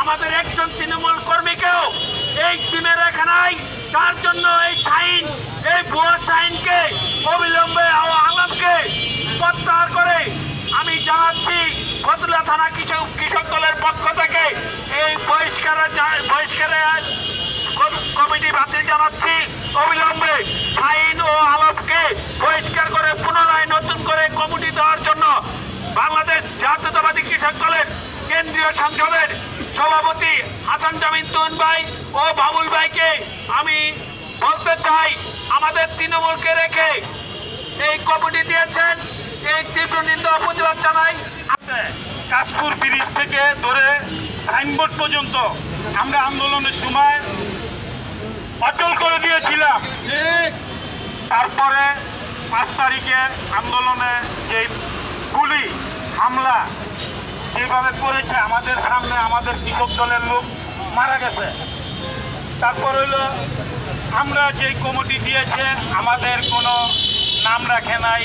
আমাদের একজন তৃণমূল কর্মীকেও এই টিমে রাখা নাই। তার জন্য এই শাহিন, এই ভুয়া শাহিনকে অবিলম্বে আলমকে প্রত্যাহার করে আমি জানাচ্ছি ফতুল্লা থানা কৃষক দলের পক্ষ থেকে এই বহিষ্কারের কমিটি বাতিল জানাচ্ছি। অবিলম্বে শাহিন ও আলমকে বহিষ্কার করে পুনরায় নতুন করে কমিটি দেওয়ার জন্য বাংলাদেশ জাতীয়তাবাদী কৃষক দলের কেন্দ্রীয় সংসদের সভাপতি হাসান জামিন তুহিন ভাই ও বাবুল ভাইকে আমি বলতে চাই, আমাদের তৃণমূলকে রেখে এই কমিটি দিয়েছেন, এই তীব্র নিন্দা প্রতিবাদ জানাই। কাশপুর ব্রিজ থেকে ধরে সাইনবোর্ড পর্যন্ত আমরা আন্দোলনের সময় অচল করে দিয়েছিলাম। তারপরে 5 তারিখে আন্দোলনে যে গুলি হামলা যেভাবে করেছে আমাদের সামনে, আমাদের কৃষক দলের লোক মারা গেছে। তারপর হইল আমরা যে কমিটি দিয়েছে আমাদের কোনো নাম রাখে নাই,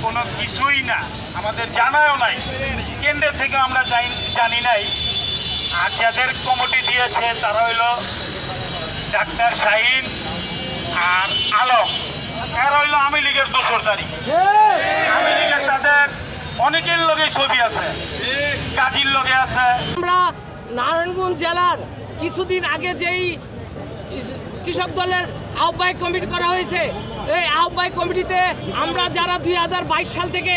কোনো কিছুই না, আমাদের জানাও নাই, কেন্দ্রের থেকে আমরা জানি নাই। আর যাদের কমিটি দিয়েছে তারা হইল ডাক্তার শাহিন আর আলম, এরা হইল আওয়ামী লীগের দোসরদারি। আওয়ামী লীগের তাদের অনেকের লগে ছবি আছে, কাজীর লগে আছে। আমরা নারায়ণগঞ্জ জেলার কিছুদিন আগে যেই কৃষক দলের আহ্বায়ক কমিটি করা হয়েছে, এই আহ্বায়ক কমিটিতে আমরা যারা 2022 সাল থেকে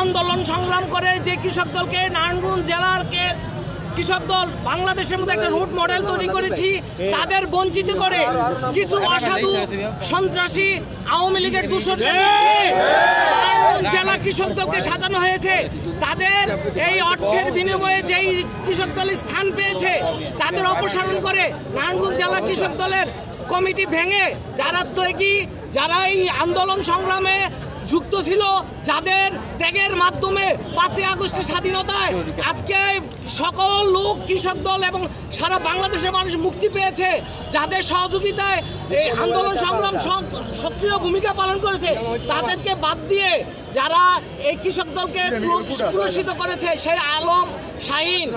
আন্দোলন সংগ্রাম করে যে কৃষক দলকে নারায়ণগঞ্জ জেলার কৃষক দল বাংলাদেশের মধ্যে একটা রুট মডেল তৈরি করেছি, তাদের বঞ্চিত করে কিছু অসাধু সন্ত্রাসী আওয়ামী লীগের জেলা কৃষক দলকে সাজানো হয়েছে। তাদের এই অর্থের বিনিময়ে যেই কৃষক দল স্থান পেয়েছে তাদের অপসারণ করে নারায়ণগঞ্জ জেলা কৃষক দলের কমিটি ভেঙে যারা এই আন্দোলন সংগ্রামে যুক্ত ছিল, যাদের ত্যাগের মাধ্যমে 5ই আগস্টের স্বাধীনতায় আজকে সকল লোক কৃষক দল এবং সারা বাংলাদেশের মানুষ মুক্তি পেয়েছে, যাদের সহযোগিতায় এই আন্দোলন সংগ্রাম সক্রিয় ভূমিকা পালন করেছে, তাদেরকে বাদ দিয়ে যারা এই কৃষক দলকে পুরস্কৃত করেছে সেই আলম শাহিন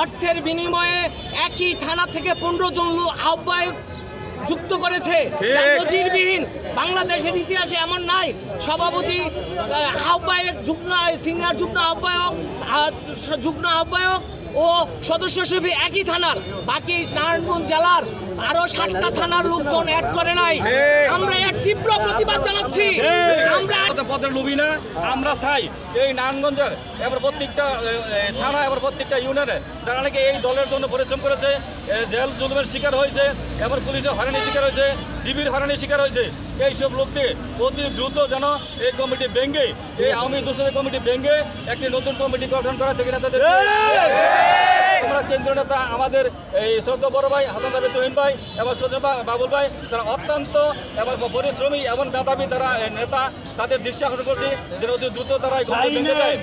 অর্থের বিনিময়ে একই থানা থেকে 15 জন আহ্বায়ক যুক্ত করেছে, নজিরবিহীন। বাংলাদেশের ইতিহাসে এমন নাই। সভাপতি, আহ্বায়ক, সিনিয়র যুগ্ম আহ্বায়ক ও সদস্য সচিব একই থানার, বাকি নারায়ণগঞ্জ জেলার আরো 7টা থানার লোকজন অ্যাড করে নাই। আমরা এর তীব্র প্রতিবাদ জানাচ্ছি। আমরা পদের লোভী না, আমরা চাই এই নারায়ণগঞ্জের এবার প্রত্যেকটা থানা, এবার প্রত্যেকটা ইউনিয়নে যারা নাকি এই দলের জন্য পরিশ্রম করেছে, জেল জুলুমের শিকার হয়েছে, এবার পুলিশের হয়রানির শিকার হয়েছে, ডিবির হয়রানির শিকার হয়েছে, এইসব লোককে অতি দ্রুত যেন এই কমিটি ভেঙে, এই আওয়ামী দোষরের কমিটি ভেঙে একটি নতুন কমিটি গঠন করা থেকে নেতাদের আমরা কেন্দ্রীয় নেতা আমাদের এই শ্রদ্ধা বড় ভাই হাসান জামিন তুহিন ভাই এবং সজীব বাবুল ভাই, তারা অত্যন্ত এবং পরিশ্রমী এবং মেধাবী তারা নেতা, তাদের দৃষ্টি আকর্ষণ করছি যেন অতি দ্রুত তারা এই কমিটি ভেঙে দেয়।